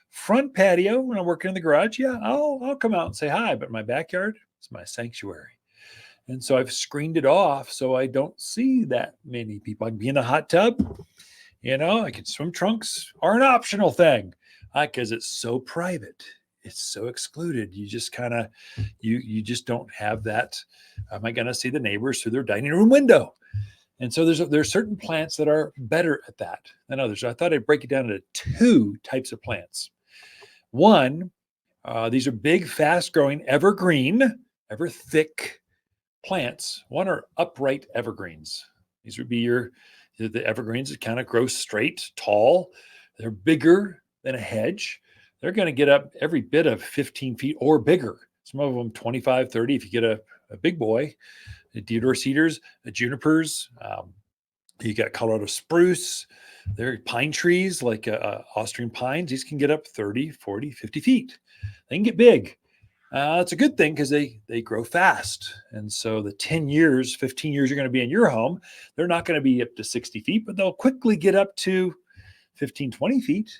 Front patio, when I'm working in the garage, yeah, I'll come out and say hi. But my backyard is my sanctuary. And so I've screened it off so I don't see that many people. I can be in a hot tub. I can swim trunks are an optional thing because it's so private. It's so excluded. You just kind of, you just don't have that. Am I going to see the neighbors through their dining room window? And so there's certain plants that are better at that than others. I thought I'd break it down into 2 types of plants. One, these are big, fast-growing, evergreen, ever thick plants. One are upright evergreens. These would be the evergreens that kind of grow straight, tall. They're bigger than a hedge. They're going to get up every bit of 15 feet or bigger. Some of them 25, 30 if you get a big boy. The deodar cedars, the junipers, you got Colorado spruce. They're pine trees like Austrian pines. These can get up 30, 40, 50 feet. They can get big. It's a good thing because they grow fast. And so the 10 years, 15 years you're going to be in your home, they're not going to be up to 60 feet, but they'll quickly get up to 15, 20 feet.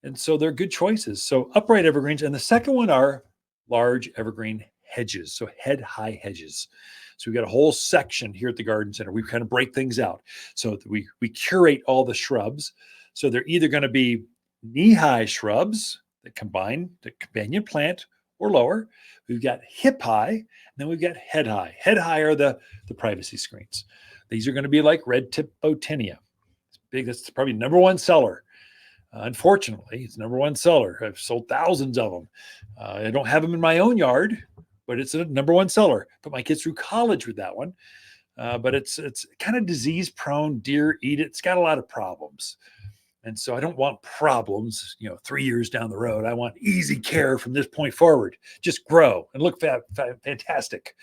And so they're good choices. So upright evergreens. And the second one are large evergreen hedges. So head-high hedges. So we've got a whole section here at the garden center. We kind of break things out. So we curate all the shrubs. So they're either going to be knee-high shrubs that combine the companion plant or lower. We've got hip-high, and then we've got head-high. Head-high are the privacy screens. These are going to be like red-tip botania. It's big. That's probably number 1 seller. Unfortunately, it's number 1 seller. I've sold thousands of them. I don't have them in my own yard, but it's a number 1 seller. Put my kids through college with that one. But it's kind of disease prone. Deer eat it. It's got a lot of problems. And so I don't want problems, 3 years down the road. I want easy care from this point forward. Just grow and look fantastic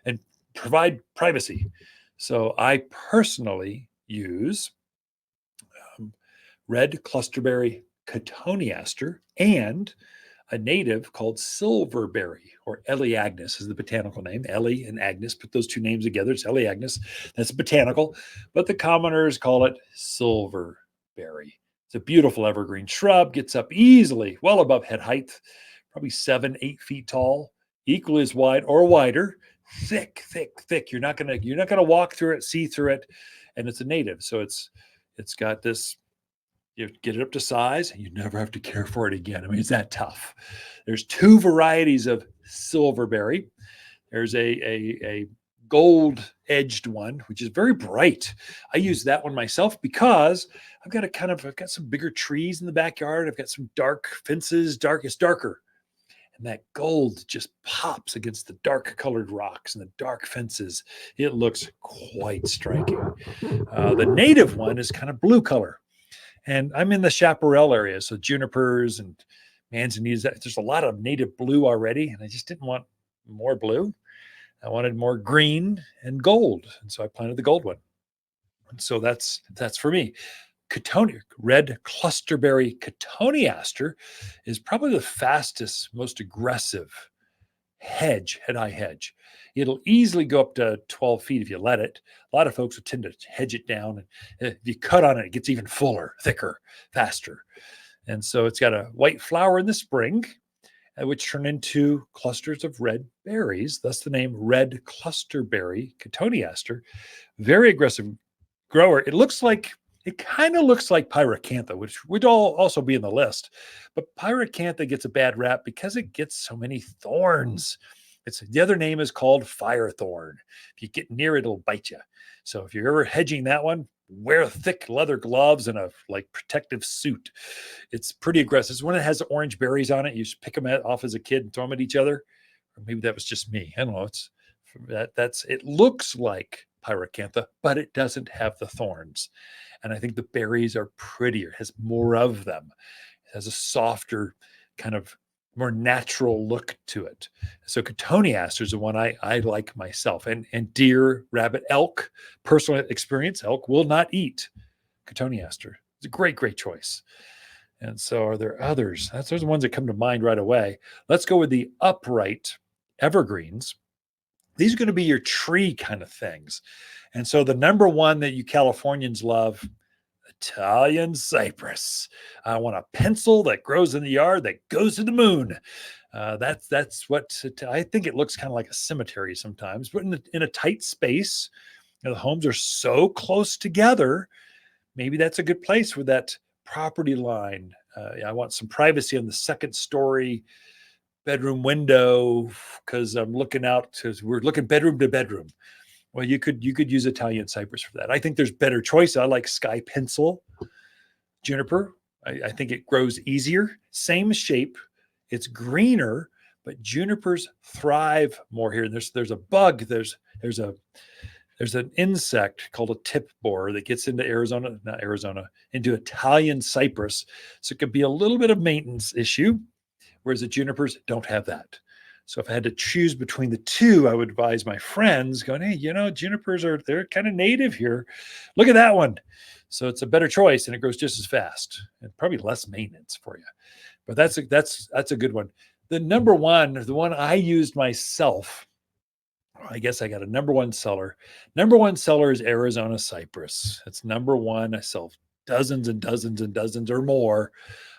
and provide privacy. So I personally use red clusterberry cotoneaster and a native called silverberry, or Elaeagnus is the botanical name. Ellie and Agnes, put those 2 names together. It's Elaeagnus. That's botanical, but the commoners call it silverberry. It's a beautiful evergreen shrub, gets up easily, well above head height, probably 7, 8 feet tall, equally as wide or wider, thick, thick, thick. You're not gonna walk through it, see through it, and it's a native. So it's got this. You get it up to size, and you never have to care for it again. I mean, it's that tough. There's 2 varieties of silverberry. There's a gold-edged one, which is very bright. I use that one myself because I've got some bigger trees in the backyard. I've got some dark fences. It's darker. And that gold just pops against the dark colored rocks and the dark fences. It looks quite striking. The native one is kind of blue color. And I'm in the chaparral area, so junipers and manzanitas. There's a lot of native blue already, and I just didn't want more blue. I wanted more green and gold, and so I planted the gold one. And so that's for me. red clusterberry cotoneaster is probably the fastest, most aggressive head-eye hedge. It'll easily go up to 12 feet if you let it. A lot of folks would tend to hedge it down. And if you cut on it, it gets even fuller, thicker, faster. And so it's got a white flower in the spring, which turn into clusters of red berries, thus the name red clusterberry cotoneaster. Very aggressive grower. It kind of looks like pyracantha, which would also be in the list. But pyracantha gets a bad rap because it gets so many thorns. The other name is called firethorn. If you get near it, it'll bite you. So if you're ever hedging that one, wear thick leather gloves and a protective suit. It's pretty aggressive. It's when it has orange berries on it, you just pick them off as a kid and throw them at each other. Or maybe that was just me. I don't know. It looks like pyracantha, but it doesn't have the thorns. And I think the berries are prettier. It has more of them. It has a softer, kind of more natural look to it. So cotoneaster is the one I like myself. And deer, rabbit, elk, personal experience, elk will not eat cotoneaster. It's a great, great choice. And so are there others? Those are the ones that come to mind right away. Let's go with the upright evergreens. These are going to be your tree kind of things. And so the number one that you Californians love, Italian cypress. I want a pencil that grows in the yard that goes to the moon. That's what I think. It looks kind of like a cemetery sometimes, but in a tight space, the homes are so close together. Maybe that's a good place with that property line. I want some privacy on the second story bedroom window because I'm looking out. We're looking bedroom to bedroom. Well, you could use Italian cypress for that. I think there's better choice. I like sky pencil, juniper. I think it grows easier. Same shape. It's greener, but junipers thrive more here. And there's a bug. There's an insect called a tip borer that gets into into Italian cypress. So it could be a little bit of maintenance issue, whereas the junipers don't have that. So if I had to choose between the two, I would advise my friends going, hey, junipers they're kind of native here. Look at that one. So it's a better choice and it grows just as fast and probably less maintenance for you. But that's a good one. The number one, the one I used myself, I guess I got a number one seller. Number one seller is Arizona cypress. It's number one. I sell dozens and dozens and dozens or more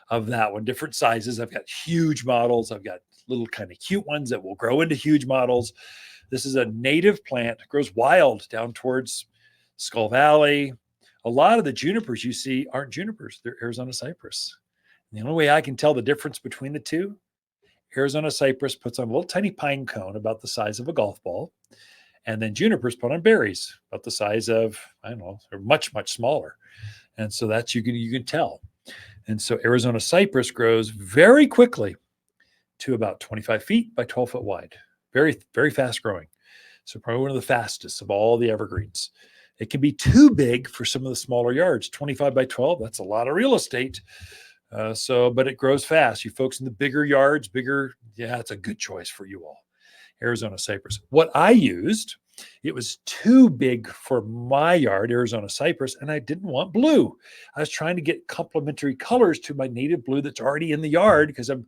of that one, different sizes. I've got huge models. I've got little kind of cute ones that will grow into huge models. This is a native plant. It grows wild down towards Skull Valley. A lot of the junipers you see aren't junipers. They're Arizona cypress. And the only way I can tell the difference between the two, Arizona cypress puts on a little tiny pine cone about the size of a golf ball. And then junipers put on berries about the size of, I don't know, they're much, much smaller. And so that's, you can tell. And so Arizona cypress grows very quickly to about 25 feet by 12 foot wide. Very, very fast growing. So probably one of the fastest of all the evergreens. It can be too big for some of the smaller yards. 25 by 12, that's a lot of real estate. But it grows fast. You folks in the bigger yards, it's a good choice for you all. Arizona cypress. What I used, it was too big for my yard, Arizona cypress, and I didn't want blue. I was trying to get complementary colors to my native blue that's already in the yard because I'm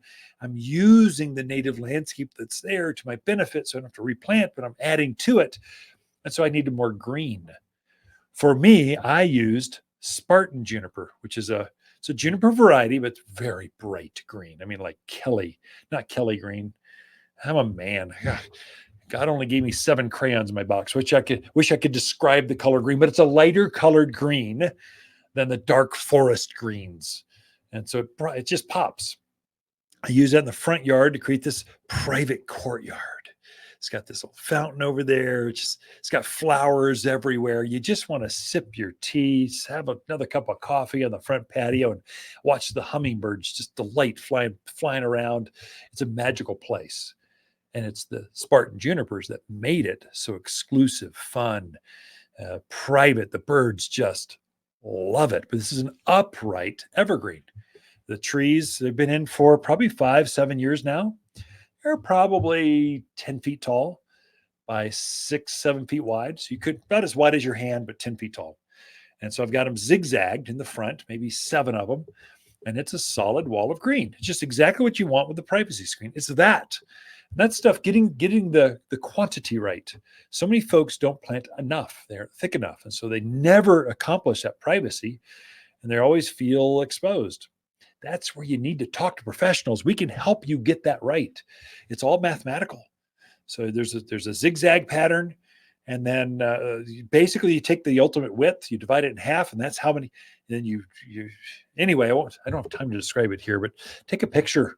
using the native landscape that's there to my benefit, so I don't have to replant, but I'm adding to it. And so I needed more green. For me, I used Spartan juniper, which is it's a juniper variety, but it's very bright green. I mean, like not Kelly green. I'm a man. God only gave me 7 crayons in my box. Wish I could describe the color green, but it's a lighter colored green than the dark forest greens. And so it just pops. I use that in the front yard to create this private courtyard. It's got this little fountain over there. It's got flowers everywhere. You just want to sip your tea, have another cup of coffee on the front patio and watch the hummingbirds just delight flying around. It's a magical place. And it's the Spartan junipers that made it so exclusive, fun, private. The birds just love it. But this is an upright evergreen. The trees, they've been in for probably 5-7 years now. They're probably 10 feet tall by 6-7 feet wide. So you could, about as wide as your hand, but 10 feet tall. And so I've got them zigzagged in the front, maybe 7 of them. And it's a solid wall of green. It's just exactly what you want with the privacy screen. It's that. That stuff, getting the quantity right. So many folks don't plant enough. They're thick enough. And so they never accomplish that privacy. And they always feel exposed. That's where you need to talk to professionals. We can help you get that right. It's all mathematical. So there's a zigzag pattern. And then basically you take the ultimate width, you divide it in half, and that's how many. Then you anyway, I don't have time to describe it here, but take a picture,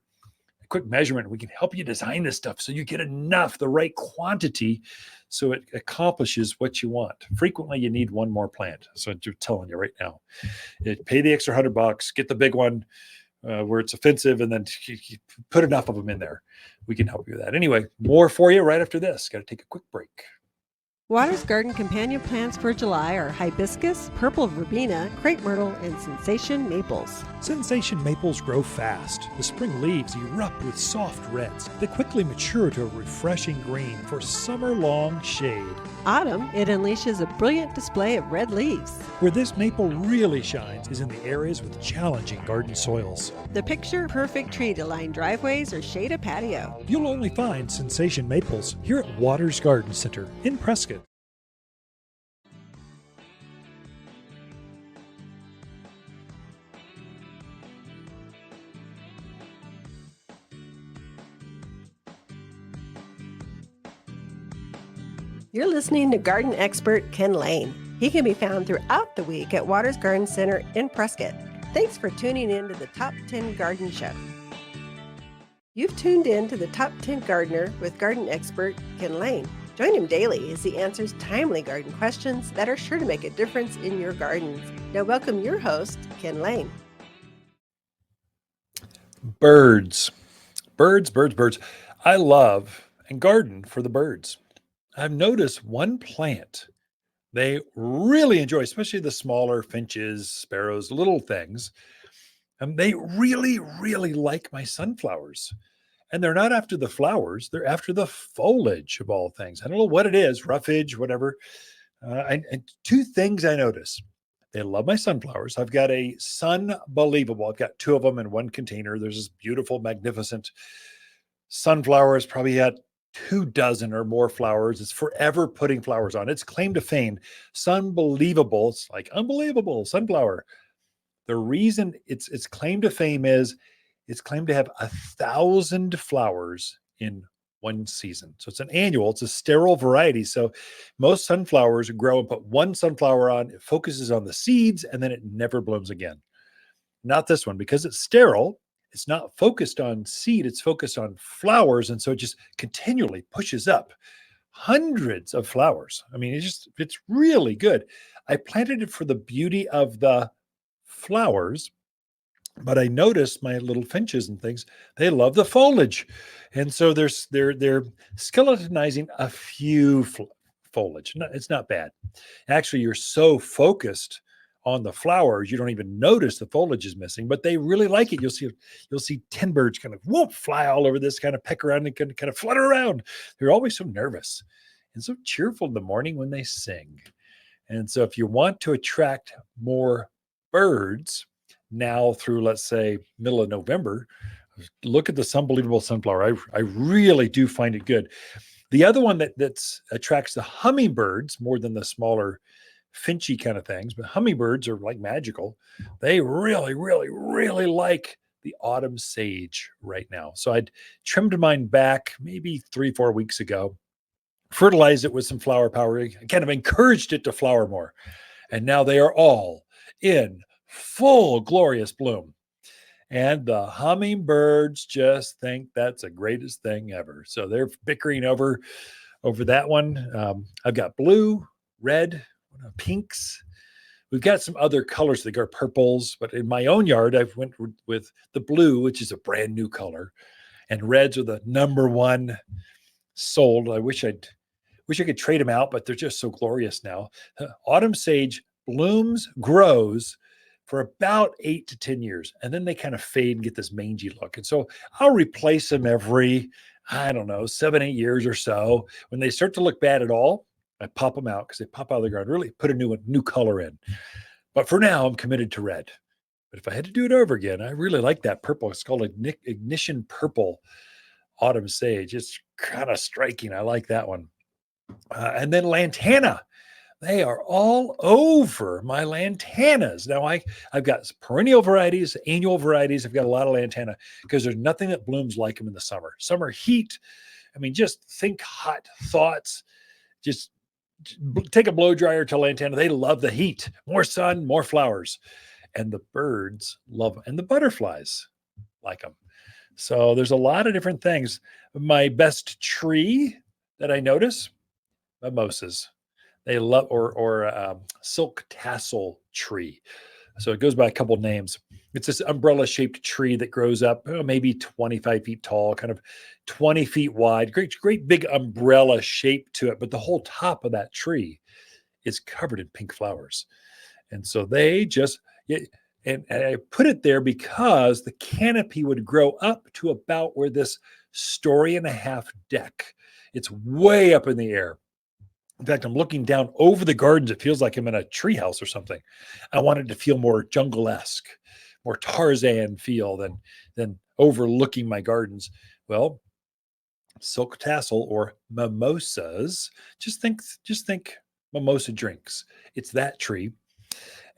a quick measurement. We can help you design this stuff so you get enough, the right quantity, so it accomplishes what you want. Frequently, you need one more plant. So I'm telling you right now, pay the extra $100, get the big one where it's offensive, and then you put enough of them in there. We can help you with that. Anyway, more for you right after this. Got to take a quick break. Waters Garden companion plants for July are hibiscus, purple verbena, crepe myrtle, and sensation maples. Sensation maples grow fast. The spring leaves erupt with soft reds. They quickly mature to a refreshing green for summer-long shade. Autumn, it unleashes a brilliant display of red leaves. Where this maple really shines is in the areas with challenging garden soils. The picture-perfect tree to line driveways or shade a patio. You'll only find Sensation maples here at Waters Garden Center in Prescott. You're listening to garden expert Ken Lain. He can be found throughout the week at Waters Garden Center in Prescott. Thanks for tuning in to the Top 10 Garden Show. You've tuned in to the Top 10 Gardener with garden expert Ken Lain. Join him daily as he answers timely garden questions that are sure to make a difference in your gardens. Now welcome your host, Ken Lain. Birds. I love and garden for the birds. I've noticed one plant they really enjoy, especially the smaller finches, sparrows, little things. And they really, really like my sunflowers. And they're not after the flowers, they're after the foliage of all things. I don't know what it is, roughage, whatever. And 2 things I notice. They love my sunflowers. I've got a Sunbelievable. I've got 2 of them in one container. There's this beautiful, magnificent sunflower. It's probably got 24 or more flowers. It's forever putting flowers on. It's claim to fame. Sunbelievable. It's like unbelievable sunflower. The reason it's claim to fame is it's claimed to have 1,000 flowers in one season. So it's an annual, it's a sterile variety. So most sunflowers grow and put one sunflower on, it focuses on the seeds, and then it never blooms again. Not this one, because it's sterile. It's not focused on seed, it's focused on flowers. And so it just continually pushes up hundreds of flowers. I mean, it's really good. I planted it for the beauty of the flowers, but I noticed my little finches and things, they love the foliage. And so they're skeletonizing a few foliage. No, it's not bad. Actually, you're so focused on the flowers, you don't even notice the foliage is missing, but they really like it. You'll see 10 birds kind of fly all over this, kind of peck around and kind of flutter around. They're always so nervous and so cheerful in the morning when they sing. And so if you want to attract more birds now through, let's say, middle of November, look at the Sunbelievable sunflower. I really do find it good. The other one that attracts the hummingbirds more than the smaller finchy kind of things, but hummingbirds are like magical. They really, really, really like the autumn sage right now. So I'd trimmed mine back maybe 3-4 weeks ago, fertilized it with some flower power. I kind of encouraged it to flower more. And now they are all in full glorious bloom. And the hummingbirds just think that's the greatest thing ever. So they're bickering over that one. I've got blue, red, pinks. We've got some other colors that are purples, but in my own yard, I've went with the blue, which is a brand new color, and reds are the number one sold. I wish I could trade them out, but they're just so glorious now. Autumn sage blooms, grows for about 8 to 10 years, and then they kind of fade and get this mangy look. And so I'll replace them every, 7-8 years or so. When they start to look bad at all, I pop them out because they pop out of the ground, really put a new color in. But for now, I'm committed to red. But if I had to do it over again, I really like that purple. It's called Ignition Purple Autumn Sage. It's kind of striking. I like that one. And then lantana. They are all over my lantanas. Now, I've got perennial varieties, annual varieties. I've got a lot of lantana because there's nothing that blooms like them in the summer. Summer heat. I mean, just think hot thoughts. Just take a blow dryer to lantana. They love the heat. More sun, more flowers. And the birds love them. And the butterflies like them. So there's a lot of different things. My best tree that I notice, mimosas. They love, or silk tassel tree. So it goes by a couple names. It's this umbrella-shaped tree that grows up maybe 25 feet tall, kind of 20 feet wide. Great big umbrella shape to it. But the whole top of that tree is covered in pink flowers. And so they just, and I put it there because the canopy would grow up to about where this 1.5-story deck. It's way up in the air. In fact, I'm looking down over the gardens. It feels like I'm in a treehouse or something. I wanted to feel more jungle-esque, more Tarzan feel than overlooking my gardens. Well, silk tassel or mimosas. Just think mimosa drinks. It's that tree.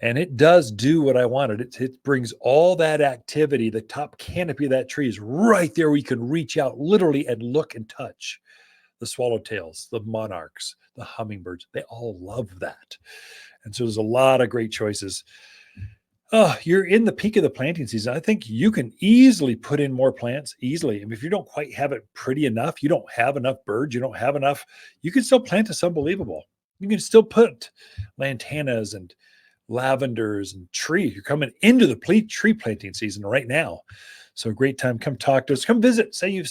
And it does do what I wanted. It brings all that activity. The top canopy of that tree is right there where you can reach out literally and look and touch. The swallowtails, the monarchs, the hummingbirds, they all love that. And so there's a lot of great choices. You're in the peak of the planting season. I think you can easily put in more plants, easily. And if you don't quite have it pretty enough, you don't have enough birds, you don't have enough, you can still plant this unbelievable. You can still put lantanas and lavenders and trees. You're coming into the tree planting season right now. So a great time. Come talk to us. Come visit. Say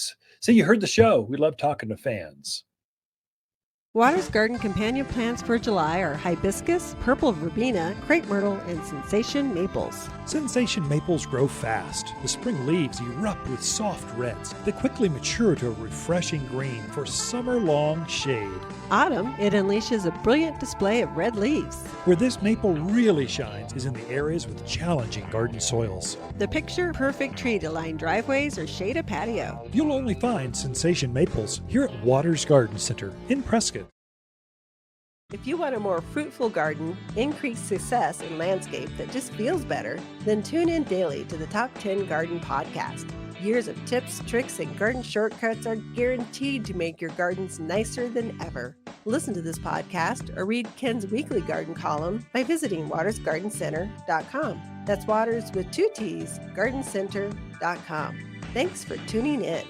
you heard the show. We love talking to fans. Waters Garden companion plants for July are hibiscus, purple verbena, crepe myrtle, and sensation maples. Sensation maples grow fast. The spring leaves erupt with soft reds that quickly mature to a refreshing green for summer-long shade. Autumn, it unleashes a brilliant display of red leaves. Where this maple really shines is in the areas with challenging garden soils. The picture-perfect tree to line driveways or shade a patio. You'll only find Sensation maples here at Waters Garden Center in Prescott. If you want a more fruitful garden, increased success in landscape that just feels better, then tune in daily to the Top 10 Garden Podcast. Years of tips, tricks, and garden shortcuts are guaranteed to make your gardens nicer than ever. Listen to this podcast or read Ken's weekly garden column by visiting WattersGardenCenter.com. That's Waters with 2 T's, gardencenter.com. Thanks for tuning in.